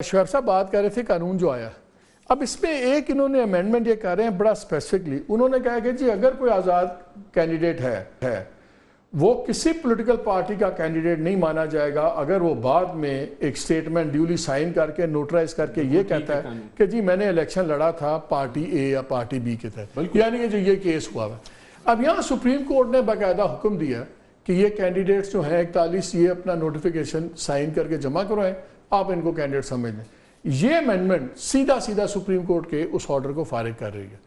شعیب صاحب بات کر رہے تھے قانون جو آیا، اب اس میں ایک انہوں نے امینڈمنٹ یہ کر رہے ہیں بڑا اسپیسیفکلی، انہوں نے کہا کہ جی اگر کوئی آزاد کینڈیڈیٹ ہے وہ کسی پولیٹیکل پارٹی کا کینڈیڈیٹ نہیں مانا جائے گا اگر وہ بعد میں ایک سٹیٹمنٹ ڈیولی سائن کر کے نوٹرائز کر کے یہ کہتا ہے کہ جی میں نے الیکشن لڑا تھا پارٹی اے یا پارٹی بی کے تحت، یعنی کہ جو یہ کیس ہوا ہے۔ اب یہاں سپریم کورٹ نے باقاعدہ حکم دیا کہ یہ کینڈیڈیٹس جو ہیں 41 یہ اپنا نوٹیفیکیشن سائن کر کے جمع کروائیں، آپ ان کو کینڈیڈیٹ سمجھ لیں۔ یہ امینڈمنٹ سیدھا سپریم کورٹ کے اس آرڈر کو فارغ کر رہی ہے۔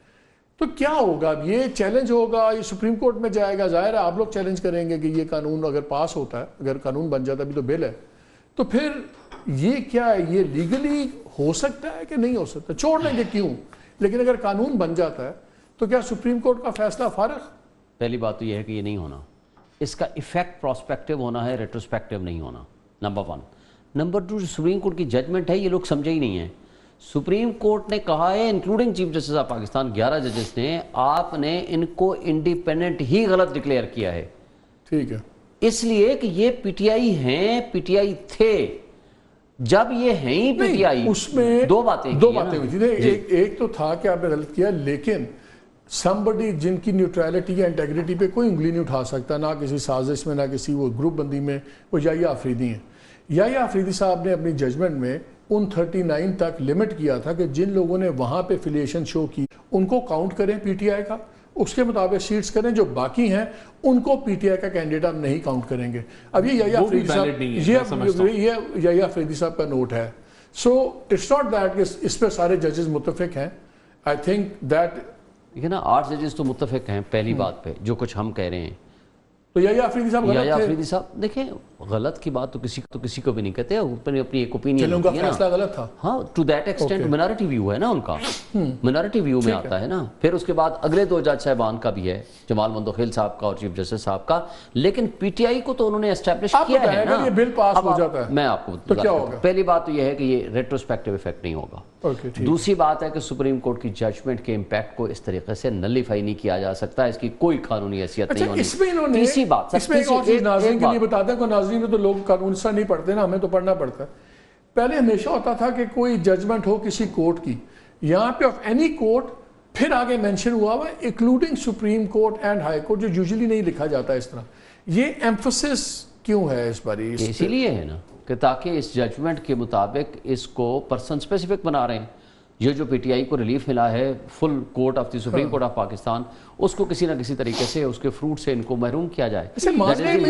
تو کیا ہوگا اب؟ یہ چیلنج ہوگا، یہ سپریم کورٹ میں جائے گا، ظاہر ہے آپ لوگ چیلنج کریں گے کہ یہ قانون اگر پاس ہوتا ہے، اگر قانون بن جاتا ہے، ابھی تو بل ہے، تو پھر یہ کیا ہے، یہ لیگلی ہو سکتا ہے کہ نہیں ہو سکتا؟ چھوڑ لیں گے کیوں، لیکن اگر قانون بن جاتا ہے تو کیا سپریم کورٹ کا فیصلہ فارغ؟ پہلی بات تو یہ ہے کہ یہ نہیں ہونا، اس کا ایفیکٹ پراسپیکٹیو ہونا ہے، ریٹروسپیکٹیو نہیں ہونا، نمبر 1۔ نمبر 2، جو سپریم کورٹ کی ججمنٹ ہے یہ لوگ سمجھے ہی نہیں ہیں۔ سپریم کورٹ نے کہا ہے including chief justice of Pakistan 11 ججز نے، آپ نے ان کو انڈیپینڈنٹ ہی غلط ڈکلیئر کیا ہے۔ ٹھیک ہے، اس لیے کہ یہ پی ٹی آئی ہیں، پی ٹی آئی تھے، جب یہ ہیں ہی پی ٹی آئی، اس میں دو باتیں ہوئی تھی۔ ایک تو تھا کہ آپ نے غلط کیا، لیکن somebody جن کی نیوٹرلٹی یا انٹیگریٹی پہ کوئی انگلی نہیں اٹھا سکتا، نہ کسی سازش میں، نہ کسی وہ گروپ بندی میں، وہ یحییٰ آفریدی ہیں۔ یحییٰ آفریدی صاحب نے اپنی ججمنٹ میں ان 39 تک لمٹ کیا تھا کہ جن لوگوں نے وہاں پہ فیلیشن شو کی ان کو کاؤنٹ کریں پی ٹی آئی کا، اس کے مطابق سیٹس کریں، جو باقی ہیں ان کو پی ٹی آئی کا کینڈیڈیٹ ہم نہیں کاؤنٹ کریں گے۔ اب یہ یحییٰ آفریدی صاحب کا نوٹ ہے۔ سو اٹس ناٹ دیٹ کہ اس پہ سارے ججز متفق ہیں۔ آئی تھنک دیٹ دیکھیں نا، 8 ججز تو متفق ہیں پہلی بات پہ، جو کچھ ہم کہہ رہے ہیں۔ تو یحییٰ آفریدی صاحب غلط تھے؟ یحییٰ آفریدی صاحب دیکھیں، غلط کی بات تو کسی کو بھی نہیں کہتے، اپنی ایک اوپینین ہوتی ہے نا۔ فیصلہ غلط تھا، ہاں، to that extent minority view ہے نا ان کا، منارٹی ویو میں آتا ہے نا۔ پھر اس کے بعد اگلے 2 جج صاحبان کا بھی ہے، جمال مندوخیل صاحب کا اور چیف جسٹس صاحب کا، لیکن پی ٹی آئی کو تو انہوں نے اسٹیبلش کیا ہے نا۔ یہ بل پاس ہو جاتا ہے، میں آپ کو پہلی بات تو یہ ہے کہ یہ ریٹروسپیکٹیو ایفیکٹ نہیں ہوگا۔ دوسری بات ہے کہ سپریم کورٹ کی ججمنٹ کے امپیکٹ کو اس طریقے سے نلیفائی نہیں کیا جا سکتا، اس کی کوئی قانونی حیثیت نہیں ہونی۔ تیسری بات، ناظرین کے لیے بتاتے ہیں کہ ناظرین تو لوگ قانون سا نہیں پڑھتے نا، ہمیں تو پڑھنا پڑتا ہے۔ پہلے ہمیشہ ہوتا تھا کہ کوئی ججمنٹ ہو کسی کورٹ کی، یہاں پہ آف اینی کورٹ، پھر آگے مینشن ہوا ہوا including supreme court and high court, جو یوزلی نہیں لکھا جاتا اس طرح۔ یہ ایمفسس کیوں ہے اس باری؟ اسی لیے ہے نا کہ تاکہ اس ججمنٹ کے مطابق اس کو پرسن اسپیسیفک بنا رہے ہیں۔ یہ جو پی ٹی آئی کو ریلیف ملا ہے full court of the Supreme Court of Pakistan, اس کو کسی نہ کسی طریقے سے اس کے فروٹ سے ان کو محروم کیا جائے۔ مجھے ایک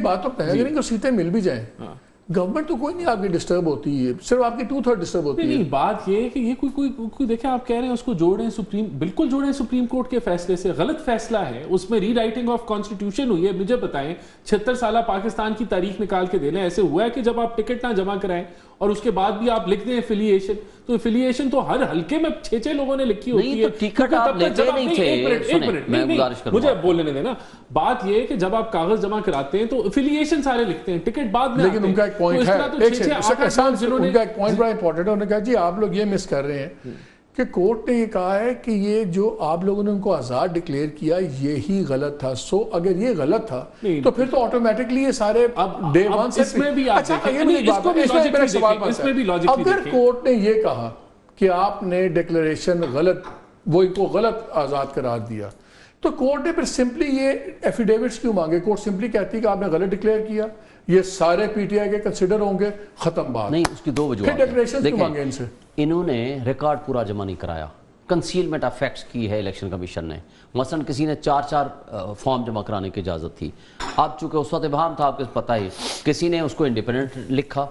بات ہوتا ہے، اگر ان کو سیٹیں مل بھی جائیں، گورنمنٹ تو کوئی نہیں آپ کی ڈسٹرب ہوتی ہے، صرف آپ کی 2/3 ڈسٹرب ہوتی ہے۔ نہیں، بات یہ ہے کہ یہ کوئی دیکھیں، آپ کہہ رہے ہیں اس کو جوڑیں بالکل جوڑیں سپریم کورٹ کے فیصلے سے۔ غلط فیصلہ ہے، اس میں ری رائٹنگ آف کانسٹیٹیوشن ہوئی ہے۔ مجھے بتائیں، 76 سالہ پاکستان کی تاریخ نکال کے دینا، ایسے ہوا ہے کہ جب آپ ٹکٹ نہ جمع کرائیں اور اس کے بعد بھی آپ لکھ دیں ایفیلیشن، تو ایفیلیشن تو ہر حلقے میں 6 لوگوں نے لکھی ہوتی ہے۔ ٹکٹ آپ لیتے نہیں تھے۔ ایک منٹ مجھے بولنے دیں نا۔ بات یہ ہے کہ جب آپ کاغذ جمع کراتے ہیں تو ایفیلیشن سارے لکھتے ہیں، ٹکٹ بعد میں۔ لیکن ان کا ایک پوائنٹ ہے، ان کا ایک پوائنٹ بڑا امپورٹنٹ ہے، انہوں نے کہا جی آپ لوگ یہ مس کر رہے ہیں کہ کورٹ نے یہ کہا ہے کہ یہ جو آپ لوگوں نے ان کو آزاد ڈکلیئر کیا یہی غلط تھا۔ سو اگر یہ غلط تھا تو پھر تو آٹومیٹکلی یہ سارے ڈے 1 سے، اس میں بھی اگر کورٹ نے یہ کہا کہ آپ نے ڈکلیریشن غلط، وہ ان کو غلط آزاد قرار دیا، تو کورٹ نے پھر سمپلی یہ ایفیڈیوٹس کیوں مانگے؟ کورٹ سمپلی کہتی کہ آپ نے غلط ڈکلیئر کیا، یہ سارے پی ٹی آئی کے کنسیڈر ہوں گے، ختم بات۔ نہیں، اس کی 2 وجوہات پھر ڈکلیریشن کیوں مانگے ان سے؟ انہوں نے ریکارڈ پورا جمع نہیں کرایا، کنسیلمنٹ آف فیکٹس کی ہے الیکشن کمیشن نے۔ مثلا کسی نے 4 فارم جمع کرانے کی اجازت تھی، اب چونکہ اس وقت ابہام تھا، آپ کو پتہ ہی، کسی نے اس کو انڈیپینڈنٹ لکھا،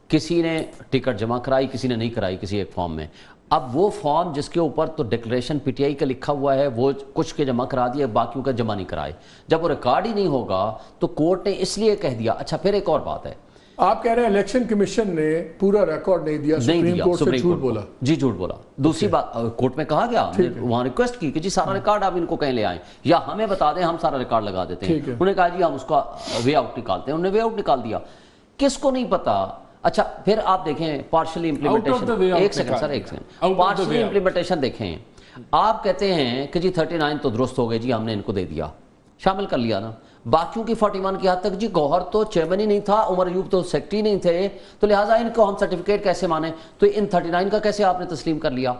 کسی نے ٹکٹ جمع کرائی، کسی نے نہیں کرائی کسی ایک فارم میں۔ اب وہ فارم جس کے اوپر تو ڈکلیریشن پی ٹی آئی کا لکھا ہوا ہے وہ کچھ کے جمع کرا دیا، باقیوں کا جمع نہیں کرائے۔ جب وہ ریکارڈ ہی نہیں ہوگا تو کورٹ نے اس لیے کہہ دیا۔ اچھا، پھر ایک اور بات ہے، آپ کہہ رہے ہیں الیکشن کمیشن نے پورا ریکارڈ نہیں دیا، سپریم کورٹ سے جھوٹ بولا۔ جی جھوٹ بولا۔ دوسری بات، کورٹ میں کہا گیا، وہاں ریکویسٹ کی کہ جی سارا ریکارڈ آپ ان کو کہیں لے آئیں یا ہمیں بتا دیں، ہم سارا ریکارڈ لگا دیتے ہیں۔ انہوں نے کہا جی ہم اس کا وے آؤٹ نکالتے ہیں، انہوں نے وے آؤٹ نکال دیا۔ کس کو نہیں پتا؟ اچھا، پھر آپ دیکھیں پارشلی امپلیمنٹیشن، ایک سیکنڈ پارشلی امپلیمنٹیشن دیکھیں۔ آپ کہتے ہیں کہ جی 39 تو درست ہو گئے، جی ہم نے ان کو دے دیا، شامل کر لیا نا۔ باقیوں کی 41 کی حد تک جی گوہر تو چیئرمین ہی نہیں تھا, عمر ایوب تو سیکٹری نہیں تھے, تو لہٰذا ان کو ہم سرٹیفکیٹ کیسے مانیں؟ تو ان 39 کا کیسے آپ نے تسلیم کر لیا؟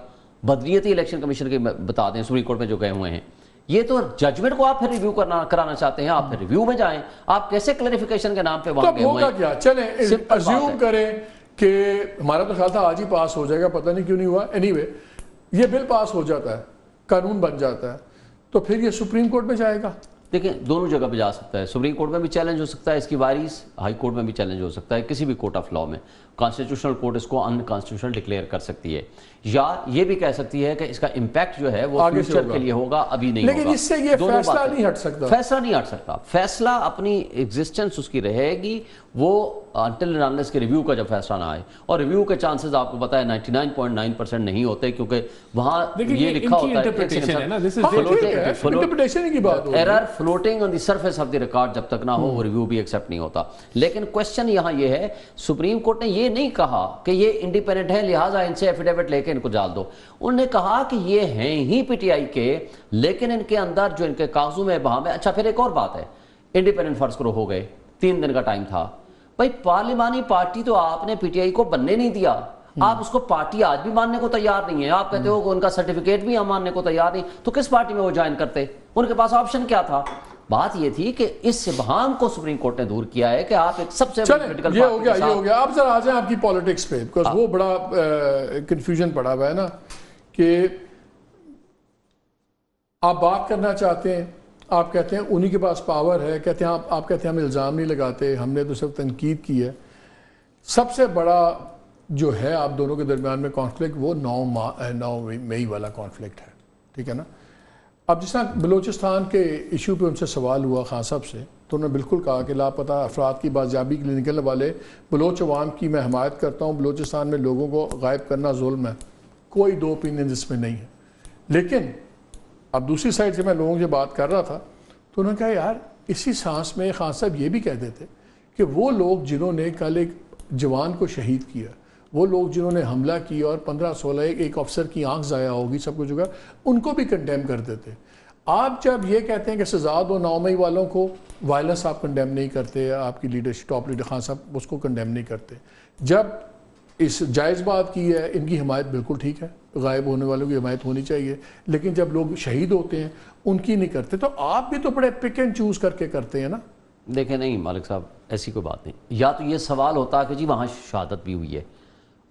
بدریتی الیکشن کمیشن کے بتا دیں سپریم کورٹ میں جو گئے ہوئے ہیں, یہ تو ججمنٹ کو آپ پھر ریویو کرانا چاہتے ہیں, آپ پھر ریویو میں جائیں, آپ کیسے کلیریفیکیشن کے نام پہ وہاں گئے ہوئے ہیں؟ کیا چلیں اسیوم کریں کہ ہمارا تو خیال تھا آج ہی پاس ہو جائے گا, پتہ نہیں کیوں نہیں ہوا. اینی وے یہ بل پاس ہو جاتا ہے, قانون بن جاتا ہے, تو پھر یہ سپریم کورٹ میں جائے گا. دیکھیں دونوں جگہ پہ جا سکتا ہے, سپریم کورٹ میں بھی چیلنج ہو سکتا ہے اس کی وائریس, ہائی کورٹ میں بھی چیلنج ہو سکتا ہے, کسی بھی کورٹ آف لاء میں کانسٹیٹیوشنل کورٹ اس کو ان کانسٹیٹیوشنل ڈکلیئر کر سکتی ہے, یا یہ بھی کہہ سکتی ہے کہ اس کا امپیکٹ جو ہے وہ فیوچر کے لیے ہوگا, ابھی نہیں ہوگا. لیکن اس سے یہ فیصلہ نہیں ہٹ سکتا, فیصلہ نہیں ہٹ سکتا, فیصلہ اپنی ایگزسٹنس اس کی رہے گی, وہ انٹل اینڈ انلیس کے ریویو کا جب فیصلہ نہ آئے, اور ریویو کے چانسز آپ کو پتا ہے 99.9% نہیں ہوتے, کیونکہ وہاں یہ لکھا ہوتا ہے error floating on the surface of the record, جب تک نہ ہو وہ ریویو بھی ایکسیپٹ نہیں ہوتا. لیکن کوشچن یہاں یہ ہے, سپریم کورٹ نے یہ نہیں کہا کہ یہ انڈیپینڈنٹ ہے لہٰذا ان سے ایفیڈیوٹ لے کے ان کو ڈال دو, انہوں نے کہا کہ یہ ہیں ہی پی ٹی آئی کے, لیکن ان کے اندر جو ان کے کاغذوں میں ابہام ہے. اچھا پھر ایک اور بات ہے, انڈیپینڈنٹ فرض کرو ہو گئے, 3 دن کا ٹائم تھا, بھائی پارلیمانی پارٹی تو آپ نے پی ٹی آئی کو بننے نہیں دیا, آپ اس کو پارٹی آج بھی ماننے کو تیار نہیں ہے, آپ کہتے ہو کہ ان کا سرٹیفکیٹ بھی ہم ماننے کو تیار نہیں, تو کس پارٹی میں وہ جوائن کرتے؟ ان کے پاس آپشن کیا تھا؟ بات یہ تھی کہ اس ابہام کو سپریم کورٹ نے دور کیا ہے کہ آپ ایک سب سے یہ ہو گیا. آپ ذرا آ جائیں آپ کی پالیٹکس پہ, بیکاز وہ بڑا کنفیوژن پڑا ہوا ہے نا, کہ آپ بات کرنا چاہتے ہیں, آپ کہتے ہیں انہی کے پاس پاور ہے, کہتے ہیں آپ کہتے ہیں ہم الزام نہیں لگاتے, ہم نے تو صرف تنقید کی ہے. سب سے بڑا جو ہے آپ دونوں کے درمیان میں کانفلکٹ, وہ 9 مئی والا کانفلکٹ ہے, ٹھیک ہے نا. اب جس طرح بلوچستان کے ایشو پہ ان سے سوال ہوا خان صاحب سے, تو انہوں نے بالکل کہا کہ لاپتہ افراد کی بازیابی کے لیے نکلنے والے بلوچ عوام کی میں حمایت کرتا ہوں, بلوچستان میں لوگوں کو غائب کرنا ظلم ہے, کوئی دو اوپینین اس میں نہیں ہے. لیکن اب دوسری سائڈ سے میں لوگوں سے بات کر رہا تھا, تو انہوں نے کہا یار اسی سانس میں خان صاحب یہ بھی کہہ دیتے کہ وہ لوگ جنہوں نے کل ایک جوان کو شہید کیا, وہ لوگ جنہوں نے حملہ کیا اور 15-16 ایک افسر کی آنکھ ضائع ہوگی, سب کچھ ہوگا, ان کو بھی کنڈیم کر دیتے. آپ جب یہ کہتے ہیں کہ سزا دو 9 مئی والوں کو, وائلنس آپ کنڈیم نہیں کرتے, آپ کی لیڈرشپ ٹاپ لیڈر خان صاحب اس کو کنڈیم نہیں کرتے. جب اس جائز بات کی ہے, ان کی حمایت بالکل ٹھیک ہے, غائب ہونے والوں کی حمایت ہونی چاہیے, لیکن جب لوگ شہید ہوتے ہیں ان کی نہیں کرتے, تو آپ بھی تو بڑے پک اینڈ چوز کر کے کرتے ہیں نا. دیکھیں نہیں مالک صاحب, ایسی کوئی بات نہیں. یا تو یہ سوال ہوتا کہ جی وہاں شہادت بھی ہوئی ہے,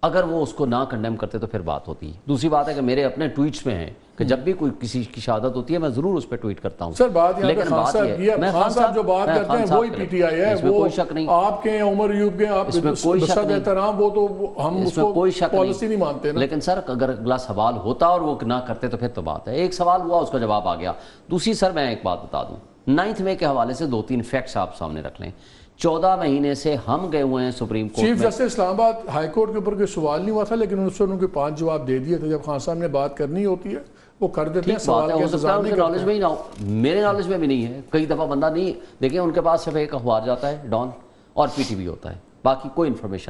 اگر وہ اس کو نہ کنڈیم کرتے تو پھر بات ہوتی. دوسری بات ہے کہ میرے اپنے ٹویٹس میں ہیں کہ جب بھی کوئی کسی کی شہادت ہوتی ہے میں ضرور اس پہ ٹویٹ کرتا ہوں. سر بات یہاں پہ خان صاحب جو بات کرتے ہیں وہی پی ٹی آئی ہے, وہ کوئی شک نہیں, آپ کے عمر ایوب کے آپ سب احترام, وہ تو ہم اس کو پالیسی نہیں مانتے نا. لیکن سر اگر اگلا سوال ہوتا اور وہ نہ کرتے تو پھر تو بات ہے. ایک سوال ہوا اس کا جواب آ گیا. دوسری سر میں ایک بات بتا دوں, 9 مئی کے حوالے سے 2-3 فیکٹس آپ سامنے رکھ لیں. 14 مہینے سے ہم گئے ہوئے ہیں سپریم کورٹ میں. چیف جسٹس اسلام آباد ہائی کورٹ کے اوپر کوئی سوال نہیں ہوا تھا, لیکن انہوں نے 5 جواب دے دیے تھے. جب خان صاحب نے بات کرنی ہوتی ہے وہ کر دیتے ہیں, سوال کے انتظام نہیں نالج میں ہی نہ ہو, میرے نالج میں بھی نہیں ہے. کئی دفعہ بندہ نہیں دیکھیں, ان کے پاس صرف ایک اخبار جاتا ہے ڈان اور پی ٹی وی ہوتا ہے, باقی کوئی انفارمیشن